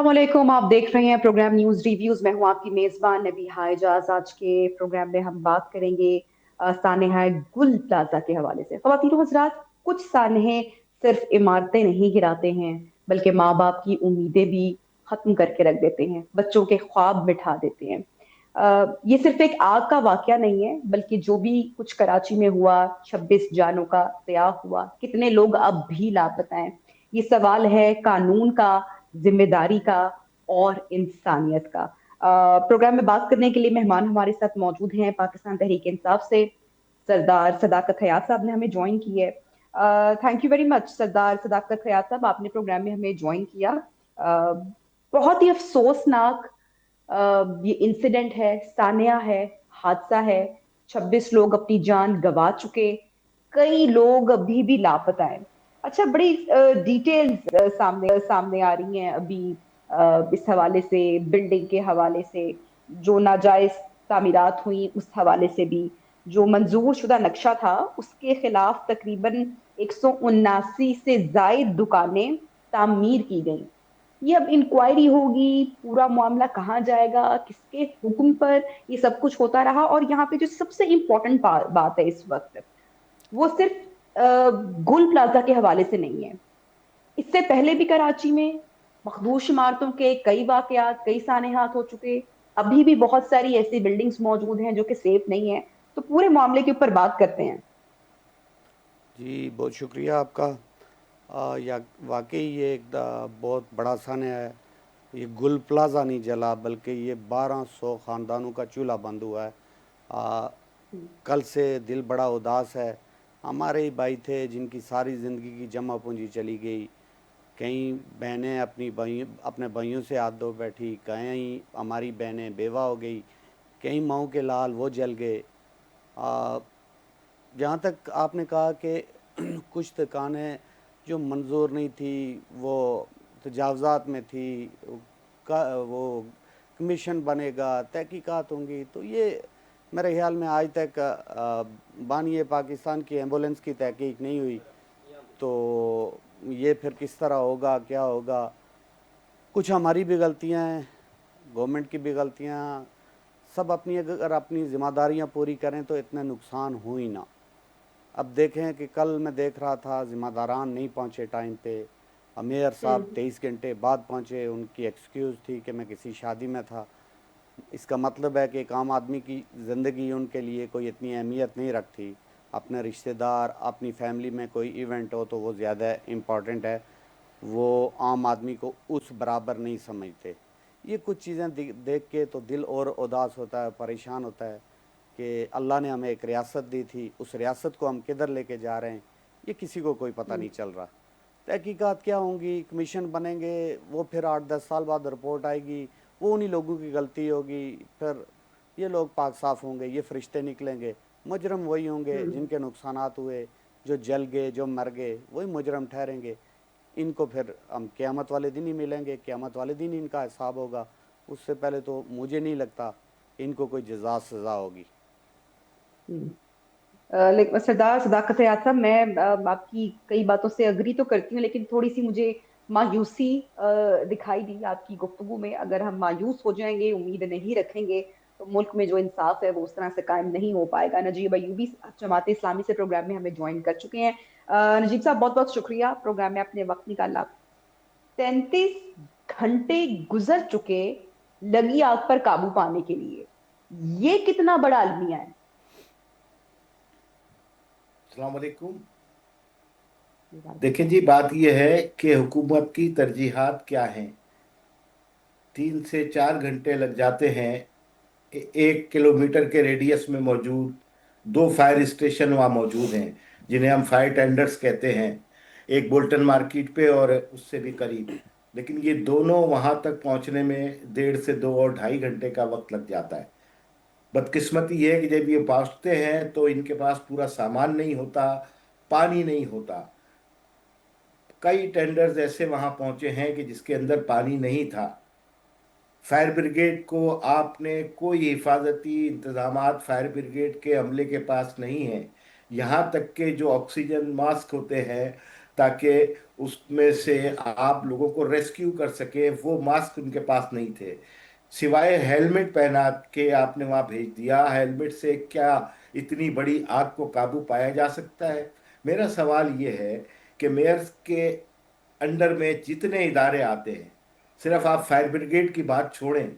अस्सलाम, आप देख रहे हैं प्रोग्राम न्यूज रिव्यूज। मैं हूं आपकी मेजबान नबीहा इजाज। आज के प्रोग्राम में हम बात करेंगे सानेहा गुल प्लाजा के हवाले से। ख्वातीन हजरात, कुछ सानहे सिर्फ इमारतें नहीं गिराते हैं बल्कि माँ बाप की उम्मीदें भी खत्म करके रख देते हैं, बच्चों के ख्वाब मिटा देते हैं। ये सिर्फ एक आग का वाकया नहीं है, बल्कि जो भी कुछ कराची में हुआ, 26 जानों का ज़िया हुआ, कितने लोग अब भी लापता हैं। ये सवाल है कानून का, जिम्मेदारी का और इंसानियत का। प्रोग्राम में बात करने के लिए मेहमान हमारे साथ मौजूद हैं। पाकिस्तान तहरीक इंसाफ से सरदार सदाकत हयात साहब ने हमें ज्वाइन की है। थैंक यू वेरी मच सरदार सदाकत हयात साहब, आपने प्रोग्राम में हमें ज्वाइन किया। बहुत ही अफसोसनाक ये इंसिडेंट है, सानिया है, हादसा है। 26 लोग अपनी जान गंवा चुके, कई लोग अभी भी लापता हैं। अच्छा, बड़ी डिटेल्स सामने सामने आ रही हैं अभी इस हवाले से, बिल्डिंग के हवाले से, जो नाजायज तामीरात हुई उस हवाले से भी। जो मंजूर शुदा नक्शा था उसके खिलाफ तकरीबन 179 से जायद दुकानें तामीर की गई। ये अब इंक्वायरी होगी, पूरा मामला कहाँ जाएगा, किसके हुक्म पर ये सब कुछ होता रहा। और यहाँ पे जो सबसे इम्पोर्टेंट बात है इस वक्त, वो सिर्फ गुल प्लाजा के हवाले से नहीं है। इससे पहले भी कराची में मखदूश इमारतों के कई वाकयात, कई सानेहात हो चुके। अभी भी बहुत सारी ऐसी बिल्डिंग्स मौजूद हैं जो कि सेफ नहीं है। तो पूरे मामले के ऊपर बात करते हैं। जी, बहुत शुक्रिया आपका। या वाकई ये एक बहुत बड़ा सान्या है। ये गुल प्लाजा नहीं जला, बल्कि ये 1200 ख़ानदानों का चूल्हा बंद हुआ है। आ, हम्म। कल से दिल बड़ा उदास है। हमारे ही भाई थे जिनकी सारी ज़िंदगी की जमा पूंजी चली गई। कई बहनें अपने भाइयों से हाथ धो बैठी, कई हमारी बहनें बेवा हो गई, कई माओं के लाल वो जल गए। जहाँ तक आपने कहा कि कुछ दुकानें जो मंजूर नहीं थी, वो तजावज़ात में थी, वो कमीशन बनेगा, तहकीकात होंगी, तो ये मेरे ख्याल में आज तक बानी पाकिस्तान की एम्बुलेंस की तहकीक नहीं हुई। तो ये फिर किस तरह होगा, क्या होगा। कुछ हमारी भी गलतियाँ हैं, गवर्नमेंट की भी गलतियाँ। सब अपनी अगर अपनी ज़िम्मेदारियाँ पूरी करें तो इतने नुकसान हो ही ना। अब देखें कि कल मैं देख रहा था ज़िम्मेदारान नहीं पहुँचे टाइम पे। मेयर साहब हम्म। 23 घंटे बाद पहुँचे, उनकी एक्सक्यूज़ थी कि मैं किसी शादी में था। इसका मतलब है कि एक आम आदमी की ज़िंदगी उनके लिए कोई इतनी अहमियत नहीं रखती। अपने रिश्तेदार, अपनी फैमिली में कोई इवेंट हो तो वो ज़्यादा इम्पॉर्टेंट है, वो आम आदमी को उस बराबर नहीं समझते। ये कुछ चीज़ें देख के तो दिल और उदास होता है, परेशान होता है कि अल्लाह ने हमें एक रियासत दी थी, उस रियासत को हम किधर लेके जा रहे हैं, ये किसी को कोई पता नहीं चल रहा। तहकीकात क्या होंगी, कमीशन बनेंगे, वो फिर 8-10 साल बाद रिपोर्ट आएगी, वो उन्हीं लोगों की गलती होगी। फिर ये लोग पाक साफ़ होंगे, ये फरिश्ते निकलेंगे, मुजरम वही होंगे हम्म। जिनके नुकसानात हुए, जो जल गए, जो मर गए, वही मुजरम ठहरेंगे। इनको फिर हम क़यामत वाले दिन ही मिलेंगे, क़यामत वाले दिन इनका हिसाब होगा। उससे पहले तो मुझे नहीं लगता इनको कोई जज़ा सज़ा होगी। हम्म। लेकिन सरदार सदाकत याद साहब, मैं आपकी कई बातों से अग्री तो करती हूँ, लेकिन थोड़ी सी मुझे मायूसी दिखाई दी आपकी गुफ्तगू में। अगर हम मायूस हो जाएंगे, उम्मीद नहीं रखेंगे, तो मुल्क में जो इंसाफ है वो उस तरह से कायम नहीं हो पाएगा। नजीब अयूबी जमात इस्लामी से प्रोग्राम में हमें ज्वाइन कर चुके हैं। नजीब साहब, बहुत बहुत शुक्रिया प्रोग्राम में अपने वक्त निकाला। 33 घंटे गुजर चुके लगी आग पर काबू पाने के लिए। ये कितना बड़ा अलमिया अस्सलाम वालेकुम। देखें है। जी, बात यह है कि हुकूमत की तरजीहात क्या हैं। 3 से 4 घंटे लग जाते हैं 1 किलोमीटर के रेडियस में मौजूद 2 फायर स्टेशन वहाँ मौजूद हैं, जिन्हें हम फायर टेंडर्स कहते हैं। एक बोल्टन मार्केट पे और उससे भी करीब। लेकिन ये दोनों वहाँ तक पहुँचने में 1.5 से 2 और 2.5 घंटे का वक्त लग जाता है। बदकिस्मती ये है कि जब ये पहुँचते हैं तो इनके पास पूरा सामान नहीं होता, पानी नहीं होता। कई टेंडर्स ऐसे वहां पहुंचे हैं कि जिसके अंदर पानी नहीं था। फायर ब्रिगेड को आपने कोई हिफाजती इंतजामात फायर ब्रिगेड के अमले के पास नहीं है। यहाँ तक के जो ऑक्सीजन मास्क होते हैं ताकि उसमें से आप लोगों को रेस्क्यू कर सके। वो मास्क उनके पास नहीं थे, सिवाय हेलमेट पहना के आपने वहां भेज दिया। हेलमेट से क्या इतनी बड़ी आग को काबू पाया जा सकता है? मेरा सवाल ये है कि मेयर्स के अंडर में जितने इदारे आते हैं, सिर्फ आप फायर ब्रिगेड की बात छोड़ें,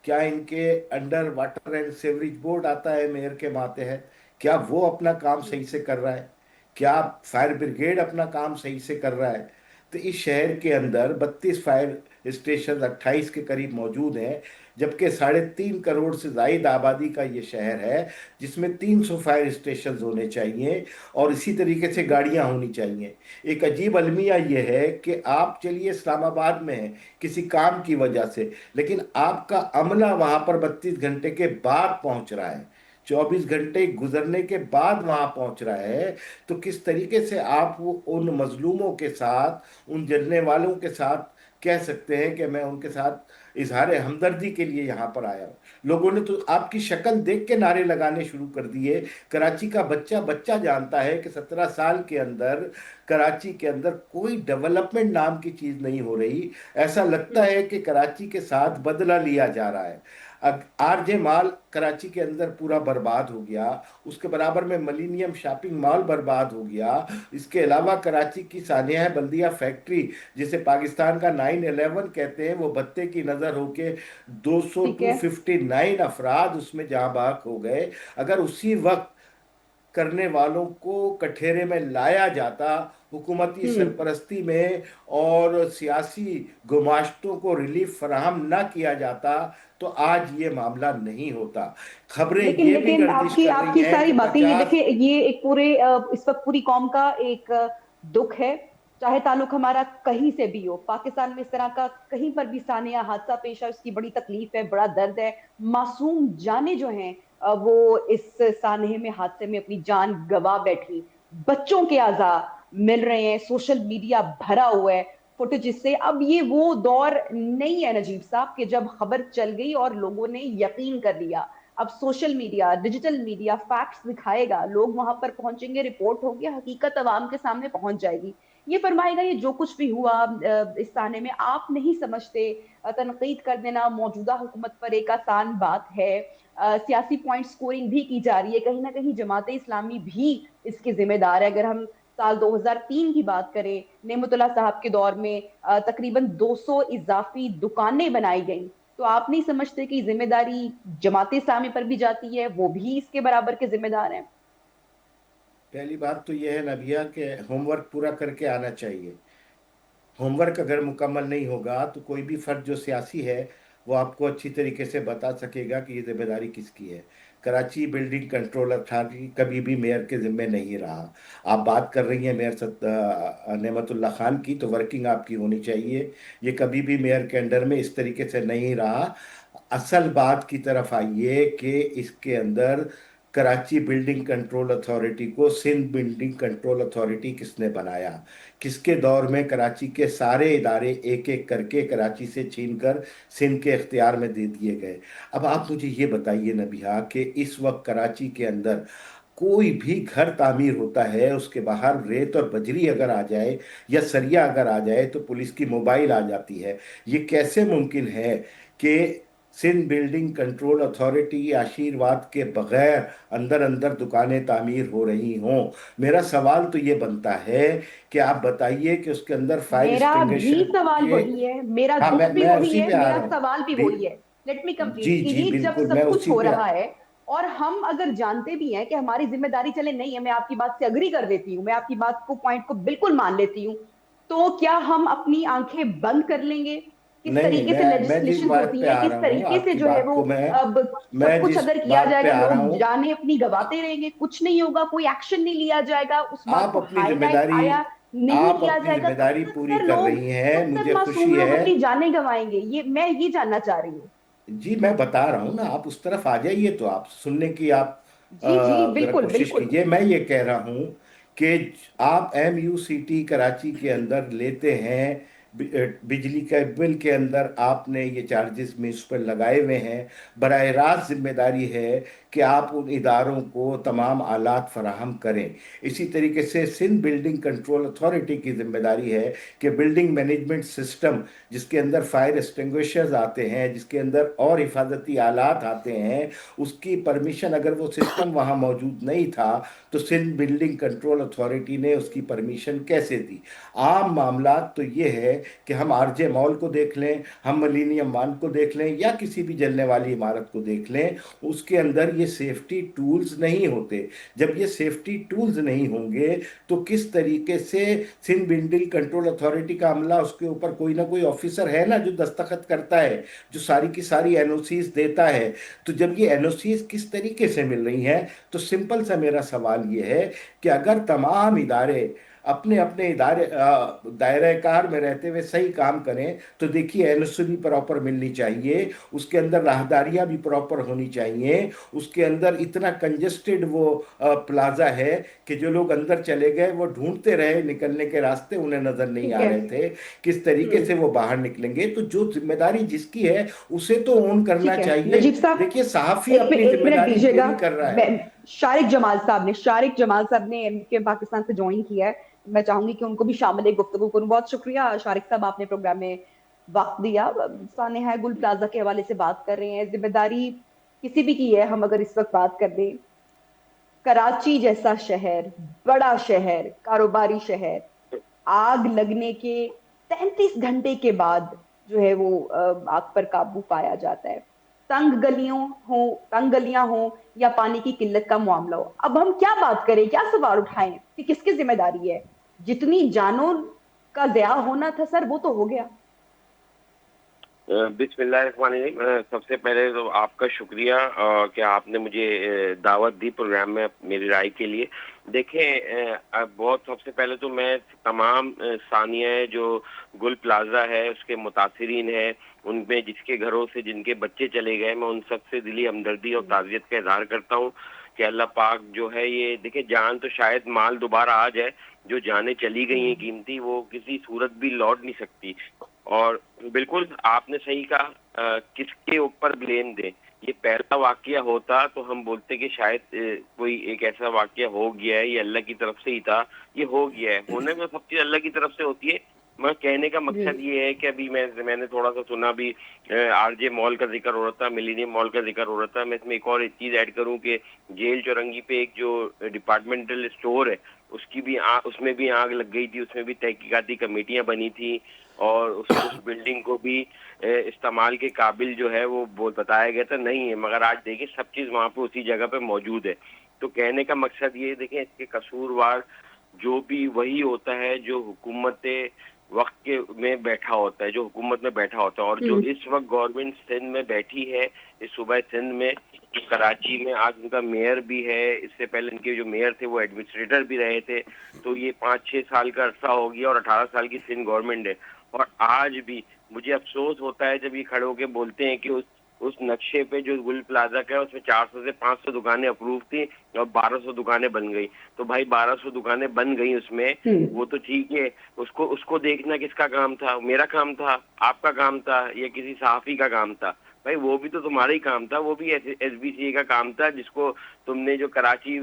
क्या इनके under water and sewerage board आता है मेयर के मातहत? क्या वो अपना काम सही से कर रहा है? क्या फायर ब्रिगेड अपना काम सही से कर रहा है? तो इस शहर के अंदर 32 फायर स्टेशन 28 के करीब मौजूद हैं, जबकि 3.5 करोड़ से ज्यादा आबादी का ये शहर है, जिसमें 300 फायर स्टेशन होने चाहिए और इसी तरीके से गाड़ियां होनी चाहिए। एक अजीब अलमिया ये है कि आप चलिए इस्लामाबाद में हैं किसी काम की वजह से, लेकिन आपका अमला वहां पर 32 घंटे के बाद पहुंच रहा है, 24 घंटे गुजरने के बाद वहां पहुंच रहा है। तो किस तरीके से आप उन मजलूमों के साथ, उन जलने वालों के साथ कह सकते हैं कि मैं उनके साथ इजहार हमदर्दी के लिए यहाँ पर आया हूँ? लोगों ने तो आपकी शक्ल देख के नारे लगाने शुरू कर दिए। कराची का बच्चा बच्चा जानता है कि 17 साल के अंदर कराची के अंदर कोई डेवलपमेंट नाम की चीज नहीं हो रही। ऐसा लगता है कि कराची के साथ बदला लिया जा रहा है। आरजे मॉल कराची के अंदर पूरा बर्बाद हो गया, उसके बराबर में मिलेनियम शॉपिंग मॉल बर्बाद हो गया। इसके अलावा कराची की सानिया बल्दिया फैक्ट्री, जिसे पाकिस्तान का 9/11 कहते हैं, वो भत्ते की नजर होके 200 ठीक है। 259 अफराद उसमें जहां बहक हो गए। अगर उसी वक्त करने वालों को कठेरे में लाया जाता, हुकूमती हम्म। सरपरस्ती में, और सियासी गुमाश्तों को रिलीफ फराहम ना किया जाता, तो आज ये मामला नहीं होता। खबरें लेकिन ये भी लेकिन गर्दिश आपकी कर रही आपकी हैं सारी कि बातें, ये 50। देखिए, ये एक पूरे इस वक्त पूरी कौम का एक दुख है। चाहे ताल्लुक हमारा कहीं से भी हो, पाकिस्तान में इस तरह का कहीं पर भी सानिया हादसा पेश है, उसकी बड़ी तकलीफ है, बड़ा दर्द है। मासूम जाने जो हैं वो इस सानहे में, हादसे में अपनी जान गवा बैठी। बच्चों के आज़ा मिल रहे हैं, सोशल मीडिया भरा हुआ है फुटेज से। अब ये वो दौर नहीं है नजीब साहब कि जब खबर चल गई और लोगों ने यकीन कर लिया। अब social media, digital media facts दिखाएगा, लोग वहां पर पहुंचेंगे, रिपोर्ट होगी, हकीकत अवाम के सामने पहुंच जाएगी। ये फरमाएगा ये जो कुछ भी हुआ इस ताने में आप नहीं समझते। तनकीद कर देना मौजूदा हुकूमत पर एक आसान बात है। सियासी पॉइंट स्कोरिंग भी की जा रही है, कहीं ना कहीं जमात इस्लामी भी इसकी जिम्मेदार है। अगर हम साल 2003 की बात करें, नेमतुल्लाह साहब के दौर में तकरीबन 200 इजाफी दुकानें बनाई गई। तो आप नहीं समझते कि जिम्मेदारी जमात इस्लामी पर भी जाती है, वो भी इसके बराबर के जिम्मेदार हैं? पहली बात तो यह है नबिया कि होमवर्क पूरा करके आना चाहिए। होमवर्क अगर मुकम्मल नहीं होगा तो कोई भी फर्द जो सियासी है वो आपको अच्छी तरीके से बता सकेगा कि ये जिम्मेदारी किसकी है। कराची बिल्डिंग कंट्रोल अथॉरिटी कभी भी मेयर के जिम्मे नहीं रहा। आप बात कर रही हैं मेयर नेमतुल्ला खान की, तो वर्किंग आपकी होनी चाहिए। ये कभी भी मेयर के अंडर में इस तरीके से नहीं रहा। असल बात की तरफ आइए कि इसके अंदर कराची बिल्डिंग कंट्रोल अथॉरिटी को सिंध बिल्डिंग कंट्रोल अथॉरिटी किसने बनाया? किसके दौर में कराची के सारे इदारे एक एक करके कराची से छीनकर सिंध के इख्तियार में दे दिए गए? अब आप मुझे ये बताइए नबिहा कि इस वक्त कराची के अंदर कोई भी घर तामीर होता है, उसके बाहर रेत और बजरी अगर आ जाए या सरिया अगर आ जाए तो पुलिस की मोबाइल आ जाती है। ये कैसे मुमकिन है कि सिंध बिल्डिंग कंट्रोल अथॉरिटी आशीर्वाद के बगैर अंदर अंदर दुकानें तामीर हो रही हों? मेरा सवाल तो ये बनता है कि आप बताइए कि उसके अंदर फायर मेरा भी एक्सटिंग्विशर सवाल के। वही है, मेरा हाँ, दुख भी मैं वही उसी है, पे आ मेरा रहा हूँ। सवाल भी वही है। लेट मी जी कंप्लीट कि जी ये जब बिल्कुल, मैं सब कुछ उसी हो पे रहा है और हम अगर जानते भी हैं कि हमारी जिम्मेदारी, चले नहीं है, मैं आपकी बात से अग्री कर देती हूँ, मैं आपकी बात को, पॉइंट को बिल्कुल मान लेती हूँ, तो क्या हम अपनी आंखें बंद कर लेंगे? किस नहीं नहीं, तरीके से मैं जिस लेजिस्लेशन बात होती पे है, आ किस रहा हूँ तरीके से आपकी जो है बात वो को अब सब मैं कुछ जिस अगर किया बात पे जाएगा, आ रहा लोग हूँ, जाने अपनी गवाते रहेंगे, कुछ नहीं होगा, कोई एक्शन नहीं लिया जाएगा, उस बात आप को अपनी हाईलाइट जिम्मेदारी आया नहीं आप किया अपनी जाएगा, कब जिम्मेदारी तक पूरी सर कर लोग, रही हैं, कब तक मुझे मासूम खुशी लोग है। अपनी जानें गंवाएंगे? ये मैं ये जानना चाह रही हूँ। जी मैं बता रहा हूँ ना, आप उस तरफ आ जाइए तो आप सुनने की आप जी जी, जरा बिल्कुल कोशिश बिल्कुल। कीजिए। मैं ये कह रहा हूँ कि आप MUCT कराची के अंदर लेते हैं बिजली के बिल के अंदर आपने ये चार्जेस म्यूनिसिपल लगाए हुए हैं, बराह रास्त जिम्मेदारी है कि आप उन इदारों को तमाम आलात फराहम करें। इसी तरीके से सिंध बिल्डिंग कंट्रोल अथॉरिटी की जिम्मेदारी है कि बिल्डिंग मैनेजमेंट सिस्टम जिसके अंदर फायर एक्सटिंग्विशर्स आते हैं, जिसके अंदर और हिफाजती आलात आते हैं, उसकी परमिशन, अगर वो सिस्टम वहाँ मौजूद नहीं था तो सिंध बिल्डिंग कंट्रोल अथॉरिटी ने उसकी परमिशन कैसे दी। आम मामला तो ये है कि हम आरजे मॉल को देख लें, हम मिलेनियम वन को देख लें, या किसी भी जलने वाली इमारत को देख लें, उसके अंदर ये सेफ्टी टूल्स नहीं होते। जब ये सेफ्टी टूल्स नहीं होंगे तो किस तरीके से सिंध बिल्डिंग कंट्रोल अथॉरिटी का अमला, उसके ऊपर कोई ना कोई ऑफिसर है ना जो दस्तखत करता है, जो सारी की सारी एनओसीज देता है। तो जब ये एनओसीज किस तरीके से मिल रही हैं, तो सिंपल सा मेरा सवाल ये है कि अगर तमाम इदारे अपने अपने इदारे दायरे कार में रहते हुए सही काम करें, तो देखिए एनओसी भी प्रॉपर मिलनी चाहिए, उसके अंदर राहदारियां भी प्रॉपर होनी चाहिए, उसके अंदर इतना कंजेस्टेड वो प्लाजा है कि जो लोग अंदर चले गए वो ढूंढते रहे निकलने के रास्ते, उन्हें नजर नहीं ठीक आ है। रहे थे किस तरीके से वो बाहर निकलेंगे। तो जो जिम्मेदारी जिसकी है उसे तो ओन करना ठीक है चाहिए। नजीब साहब, देखिए सहाफी अपनी एक मिनट जिम्मेदारी दीजिएगा। पूरी कर रहा है। शारिक जमाल साहब ने एमके पाकिस्तान से ज्वाइन किया है, मैं चाहूंगी कि उनको भी शामिल गुफ्तगू करूं। बहुत शुक्रिया शारिक साहब, आपने प्रोग्राम में वक्त दिया। सानेहा गुल प्लाजा के हवाले से बात कर रहे हैं। जिम्मेदारी किसी भी की है, हम अगर इस वक्त बात कर दें, कराची जैसा शहर, बड़ा शहर, कारोबारी शहर, आग लगने के 33 घंटे के बाद जो है वो आग पर काबू पाया जाता है। तंग गलियां हो या पानी की किल्लत का मामला हो, अब हम क्या बात करें, क्या सवाल उठाएं कि किसकी जिम्मेदारी है? जितनी जानों का ज़या होना था सर, वो तो हो गया। बिस्मिल्लाहिर्रहमानिर्रहीम। सबसे पहले तो आपका शुक्रिया कि आपने मुझे दावत दी प्रोग्राम में मेरी राय के लिए। देखें, बहुत सबसे पहले तो मैं तमाम सानिया जो गुल प्लाजा है उसके मुतासरीन है, उनमें जिसके घरों से जिनके बच्चे चले गए, मैं उन सब से दिली हमदर्दी और ताज़ियत का इजहार करता हूँ कि अल्लाह पाक जो है, ये देखिए जान तो शायद माल दोबारा आ जाए, जो जानें चली गई हैं कीमती, वो किसी सूरत भी लौट नहीं सकती। और बिल्कुल आपने सही कहा, किसके ऊपर ब्लेम दें। ये पहला वाकया होता तो हम बोलते कि शायद कोई एक ऐसा वाकया हो गया है, ये अल्लाह की तरफ से ही था, ये हो गया है। होने में सब चीज़ अल्लाह की तरफ से होती है। मैं कहने का मकसद ये है कि अभी मैंने थोड़ा सा सुना भी, आरजे मॉल का जिक्र हो रहा था, मिलेनियम मॉल का जिक्र हो रहा था। मैं इसमें एक और एक चीज़ ऐड करूं कि जेल चौरंगी पे एक जो डिपार्टमेंटल स्टोर है, उसमें भी आग लग गई थी, उसमें भी तहकीकाती कमेटियां बनी थी, और उस बिल्डिंग को भी इस्तेमाल के काबिल जो है वो बताया गया था नहीं है, मगर आज देखिए सब चीज़ वहाँ पे उसी जगह पे मौजूद है। तो कहने का मकसद ये, देखें इसके कसूरवार जो भी वही होता है जो हुकूमत वक्त के में बैठा होता है, जो हुकूमत में बैठा होता है। और जो इस वक्त गवर्नमेंट सिंध में बैठी है, इस सूबे सिंध में, कराची में आज उनका मेयर भी है, इससे पहले इनके जो मेयर थे वो एडमिनिस्ट्रेटर भी रहे थे। तो ये 5-6 साल का अरसा हो गया और 18 साल की सिंध गवर्नमेंट है। और आज भी मुझे अफसोस होता है जब ये खड़े होकर बोलते हैं कि उस नक्शे पे जो गुल प्लाजा का है उसमें 400 से 500 दुकानें अप्रूव थी और 1200 दुकानें बन गई। तो भाई 1200 दुकानें बन गई उसमें, वो तो ठीक है, उसको देखना किसका काम था? मेरा काम था, आपका काम था, या किसी सहाफी का काम था? भाई वो भी तो तुम्हारा ही काम था, वो भी एसबीसीए का काम था, जिसको तुमने जो कराची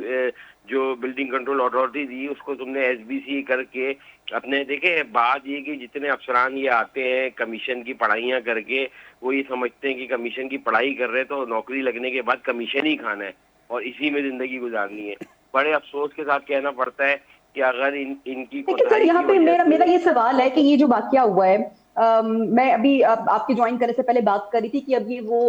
जो बिल्डिंग कंट्रोल अथॉरिटी दी उसको तुमने एसबीसीए करके अपने, देखे बात ये कि जितने अफसरान ये आते हैं कमीशन की पढ़ाइयाँ करके, वो ये समझते हैं कि कमीशन की पढ़ाई कर रहे हैं तो नौकरी लगने के बाद कमीशन ही खाना है और इसी में जिंदगी गुजारनी है। बड़े अफसोस के साथ कहना पड़ता है कि अगर इनकी लेकिन सर यहाँ पे मेरा ये सवाल है कि ये जो वाकया हुआ है, मैं अभी आपके ज्वाइन करने से पहले बात कर रही थी कि अब ये वो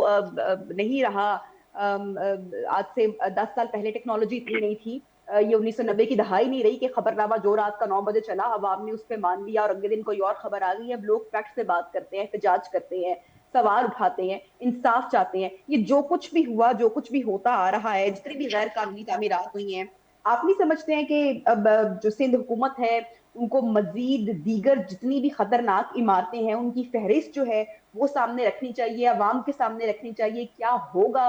नहीं रहा। आज से 10 साल पहले टेक्नोलॉजी इतनी नहीं थी, ये 1990 की दहाई नहीं रही कि खबरनामा जो रात का 9 बजे चला अवाम ने उस पर मान लिया और अगले दिन कोई और खबर आ गई। अब लोग फैक्ट से बात करते हैं, एहतजाज करते हैं, सवाल उठाते हैं, इंसाफ चाहते हैं। ये जो कुछ भी हुआ, जो कुछ भी होता आ रहा है, जितनी भी गैर कानूनी तामीरात हुई हैं, आप नहीं समझते हैं कि अब जो सिंध हुकूमत है उनको मजीद दीगर जितनी भी खतरनाक इमारतें हैं उनकी फहरिस्त जो है वो सामने रखनी चाहिए, अवाम के सामने रखनी चाहिए, क्या होगा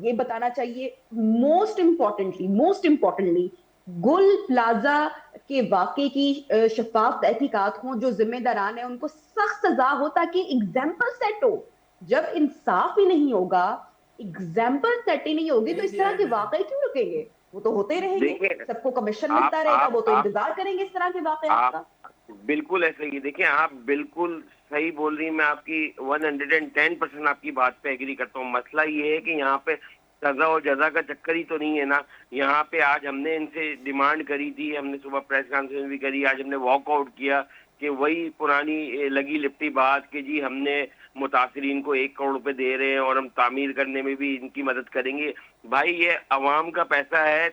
ये बताना चाहिए। मोस्ट इम्पोर्टेंटली गुल प्लाजा के वाकये की शफाफ तहकीकात हों, जो जिम्मेदारान हैं उनको सख्त सजा हो ताकि एग्जाम्पल सेट हो। जब इंसाफ ही नहीं होगा, एग्जाम्पल सेट ही नहीं होगी, तो इस तरह के वाकये क्यों रुकेंगे? वो तो होते ही रहेंगे, देखिए सबको कमीशन आप मिलता रहेगा, आप वो तो आप इंतजार करेंगे इस तरह के वाकयात आप का। बिल्कुल ऐसे ही, देखिए आप बिल्कुल सही बोल रही हैं, मैं आपकी 110% आपकी बात पे एग्री करता हूँ। मसला ये है कि यहाँ पे सजा और जजा का चक्कर ही तो नहीं है ना। यहाँ पे आज हमने इनसे डिमांड करी थी, हमने सुबह प्रेस कॉन्फ्रेंस भी करी, आज हमने वॉक आउट किया कि वही पुरानी लगी लिपटी बात कि जी हमने मुतासरीन को 1 करोड़ रुपए दे रहे हैं और हम तामीर करने में भी इनकी मदद करेंगे। भाई ये अवाम का पैसा है,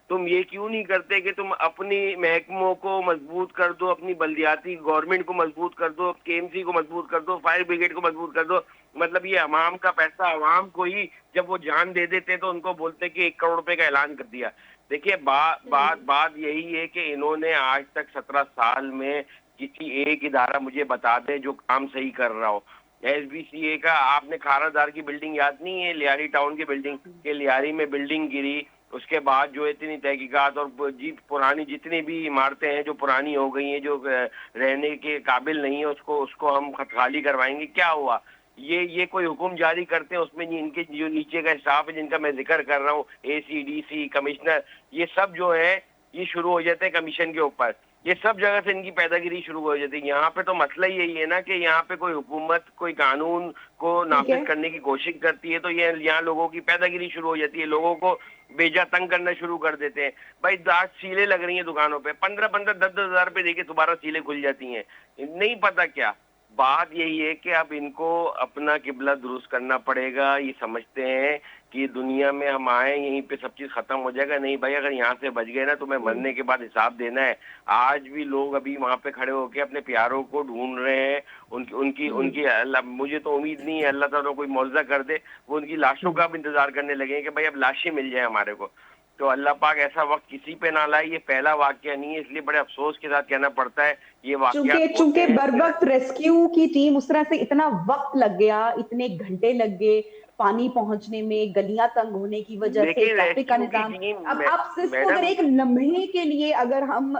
तुम ये क्यों नहीं करते कि तुम अपनी महकमों को मजबूत कर दो, अपनी बल्दियाती गवर्नमेंट को मजबूत कर दो, केएमसी को मजबूत कर दो, फायर ब्रिगेड को मजबूत कर दो। मतलब ये अवाम का पैसा, अवाम को ही जब वो जान दे देते तो उनको बोलते कि 1 करोड़ रुपए का ऐलान कर दिया। देखिए बात यही है कि इन्होंने आज तक 17 साल में किसी एक इदारा मुझे बता दे जो काम सही कर रहा हो। एसबीसीए का आपने खारादार की बिल्डिंग याद नहीं है, लियारी टाउन की बिल्डिंग, के लियारी में बिल्डिंग गिरी, उसके बाद जो इतनी तहकीकात और जी पुरानी जितनी भी इमारतें हैं जो पुरानी हो गई हैं, जो रहने के काबिल नहीं है, उसको हम खाली करवाएंगे। क्या हुआ? ये कोई हुक्म जारी करते हैं, उसमें इनके जो नीचे का स्टाफ है जिनका मैं जिक्र कर रहा हूँ, एसी डीसी कमिश्नर, ये सब जो है ये शुरू हो जाते हैं कमीशन के ऊपर। ये सब जगह से इनकी पैदागिरी शुरू हो जाती है। यहाँ पे तो मसला यही है ना कि यहाँ पे कोई हुकूमत कोई कानून को ठीक है। नाफिज करने की कोशिश करती है तो ये यहाँ लोगों की पैदागिरी शुरू हो जाती है, लोगों को बेजा तंग करना शुरू कर देते हैं। भाई आज सीलें लग रही हैं दुकानों पे, 15-15 10-10 हजार रुपए देके दोबारा सीलें खुल जाती हैं। नहीं पता क्या बात यही है कि अब इनको अपना किबला दुरुस्त करना पड़ेगा। ये समझते हैं कि दुनिया में हम आए यहीं पे सब चीज खत्म हो जाएगा। नहीं भाई, अगर यहाँ से बच गए ना तुम्हें मरने के बाद हिसाब देना है। आज भी लोग अभी वहां पे खड़े होके अपने प्यारों को ढूंढ रहे हैं। उनकी उनकी उनकी अल्लाह, मुझे तो उम्मीद नहीं है अल्लाह ताला कोई मौजज़ा कर दे, वो उनकी लाशों का भी इंतजार करने लगे हैं कि भाई अब लाशें मिल जाए हमारे को। तो अल्लाह पाक ऐसा वक्त किसी पे ना लाए। ये पहला वाकया नहीं है, इसलिए बड़े अफसोस के साथ कहना पड़ता है ये वाकयात चूंकि होते चूंकि हैं। बर वक्त रेस्क्यू की टीम उस तरह से इतना वक्त लग गया, इतने घंटे लग गए पानी पहुंचने में, गलियां तंग होने की वजह से, लेकिन ट्रैफिक का रेस्क्यू की निजाम। टीम अब सिर्फ अगर मैडम, एक लम्हे के लिए अगर हम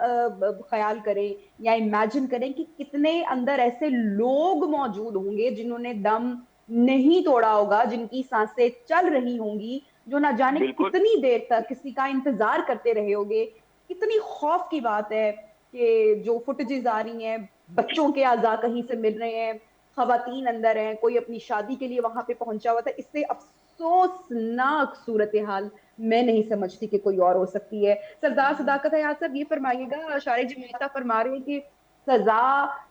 ख्याल करें या इमेजिन करें कि कितने अंदर ऐसे लोग मौजूद होंगे जिन्होंने दम नहीं तोड़ा होगा, जिनकी सांसें चल रही होंगी, जो ना जाने बिल्कुल कितनी देर तक किसी का इंतजार करते रहे होंगे। कितनी खौफ की बात है कि जो फुटेजेस आ रही हैं, बच्चों के आज़ा कहीं से मिल रहे हैं, खवातीन अंदर हैं, कोई अपनी शादी के लिए वहां पे पहुंचा हुआ था। इससे अफसोसनाक सूरत हाल मैं नहीं समझती कि कोई और हो सकती है। सरदार सदाकत हयात साहब, ये फरमाइएगा, शारे जमीयता फरमा रहे हैं कि सजा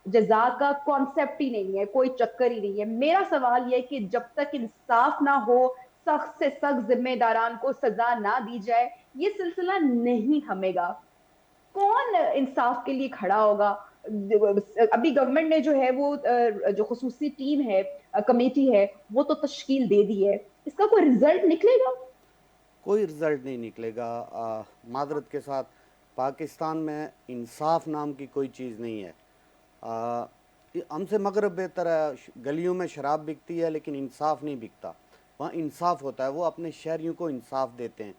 जजा का कॉन्सेप्ट ही नहीं है, कोई चक्कर ही नहीं है। मेरा सवाल यह है कि जब तक इंसाफ ना हो, सख्त से सख्त जिम्मेदारान को सजा ना दी जाए, ये सिलसिला नहीं थमेगा। कौन इंसाफ के लिए खड़ा होगा? अभी गवर्नमेंट ने जो है वो जो खुसूसी टीम है, कमेटी है, वो तो तश्कील दे दी है। इसका कोई रिजल्ट निकलेगा? कोई रिजल्ट नहीं निकलेगा। मादरत के साथ पाकिस्तान में इंसाफ नाम की कोई चीज़ नहीं है। हमसे मगरब बेहतर है, गलियों में शराब बिकती है लेकिन इंसाफ नहीं बिकता। वहाँ इंसाफ होता है, वो अपने शहरियों को इंसाफ देते हैं।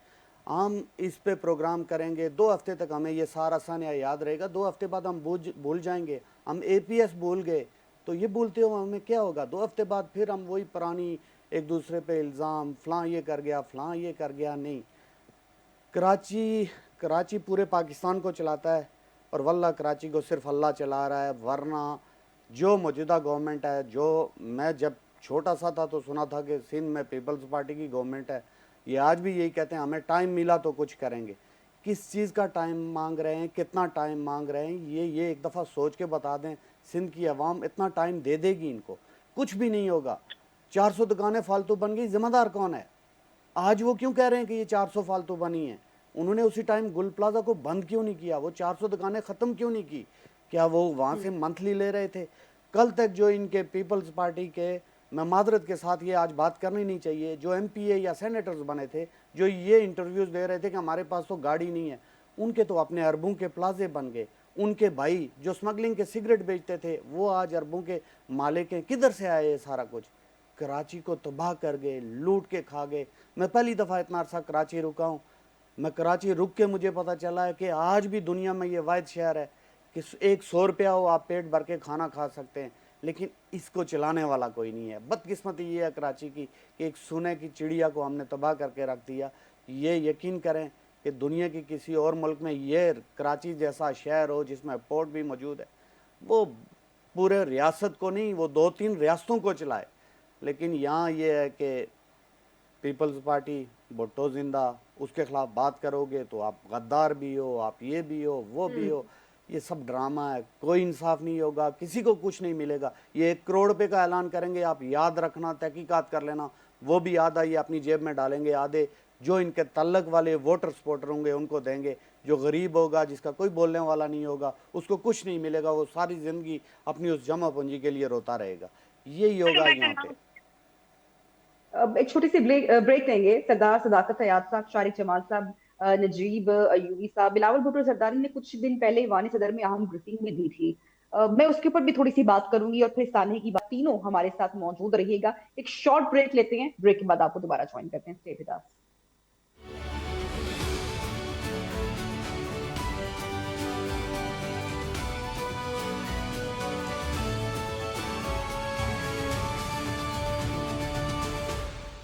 हम इस पे प्रोग्राम करेंगे, 2 हफ्ते तक हमें ये सारा सान्या याद रहेगा, 2 हफ्ते बाद हम भूल जाएंगे। हम एपीएस भूल गए तो ये भूलते हुए हमें क्या होगा? 2 हफ्ते बाद फिर हम वही पुरानी एक दूसरे पे इल्ज़ाम, फ़लाँ ये कर गया, फ़लाँ ये कर गया। नहीं, कराची पूरे पाकिस्तान को चलाता है और वल्लाह कराची को सिर्फ अल्लाह चला रहा है। वरना जो मौजूदा गवर्नमेंट है, जो मैं जब छोटा सा था तो सुना था कि सिंध में पीपल्स पार्टी की गवर्नमेंट है, ये आज भी यही कहते हैं हमें टाइम मिला तो कुछ करेंगे। किस चीज़ का टाइम मांग रहे हैं, कितना टाइम मांग रहे हैं, ये एक दफ़ा सोच के बता दें। सिंध की आवाम इतना टाइम दे देगी इनको? कुछ भी नहीं होगा। 400 दुकानें फालतू बन गई, जिम्मेदार कौन है? आज वो क्यों कह रहे हैं कि ये 400 फालतू बनी हैं? उन्होंने उसी टाइम गुल प्लाजा को बंद क्यों नहीं किया? वो 400 दुकानें ख़त्म क्यों नहीं की? क्या वो वहाँ से मंथली ले रहे थे? कल तक जो इनके पीपल्स पार्टी के, मैं मादरत के साथ ये आज बात करनी नहीं चाहिए, जो एमपीए या सेनेटर्स बने थे, जो ये इंटरव्यूज़ दे रहे थे कि हमारे पास तो गाड़ी नहीं है, उनके तो अपने अरबों के प्लाजे बन गए। उनके भाई जो स्मगलिंग के सिगरेट बेचते थे वो आज अरबों के मालिक हैं। किधर से आए ये सारा कुछ? कराची को तबाह कर गए, लूट के खा गए। मैं पहली दफ़ा इतना अरसा कराची रुका हूँ, میں کراچی رک کے مجھے پتہ چلا ہے کہ آج بھی دنیا میں یہ واحد شہر ہے کہ ایک 100 روپیہ ہو آپ پیٹ بھر کے کھانا کھا سکتے ہیں، لیکن اس کو چلانے والا کوئی نہیں ہے۔ بدقسمتی یہ ہے کراچی کی کہ ایک سونے کی چڑیا کو ہم نے تباہ کر کے رکھ دیا۔ یہ یقین کریں کہ دنیا کی کسی اور ملک میں یہ کراچی جیسا شہر ہو جس میں پورٹ بھی موجود ہے، وہ پورے ریاست کو نہیں، وہ 2-3 ریاستوں کو چلائے، لیکن یہاں یہ ہے کہ پیپلز پارٹی بھٹو زندہ، اس کے خلاف بات کرو گے تو آپ غدار بھی ہو، آپ یہ بھی ہو، وہ بھی ہو۔ یہ سب ڈرامہ ہے، کوئی انصاف نہیں ہوگا، کسی کو کچھ نہیں ملے گا۔ یہ 1 کروڑ روپے کا اعلان کریں گے، آپ یاد رکھنا، تحقیقات کر لینا، وہ بھی آدھا یہ اپنی جیب میں ڈالیں گے، آدھے جو ان کے تعلق والے ووٹر سپورٹر ہوں گے ان کو دیں گے۔ جو غریب ہوگا، جس کا کوئی بولنے والا نہیں ہوگا، اس کو کچھ نہیں ملے گا، وہ ساری زندگی اپنی اس جمع پونجی کے لیے روتا رہے گا۔ یہی ہوگا یہاں پہ۔ اب ایک چھوٹی سی بریک لیں گے۔ سردار صداقت حیات صاحب، شارق جمال صاحب، نجیب ایوبی صاحب، بلاول بھٹو زرداری نے کچھ دن پہلے ایوان صدر میں اہم بریفنگ میں دی تھی، میں اس کے اوپر بھی تھوڑی سی بات کروں گی اور پھر سانحے کی بات۔ تینوں ہمارے ساتھ موجود رہیے گا۔ ایک شارٹ بریک لیتے ہیں، بریک کے بعد آپ کو دوبارہ جوائن کرتے ہیں۔ Stay with us.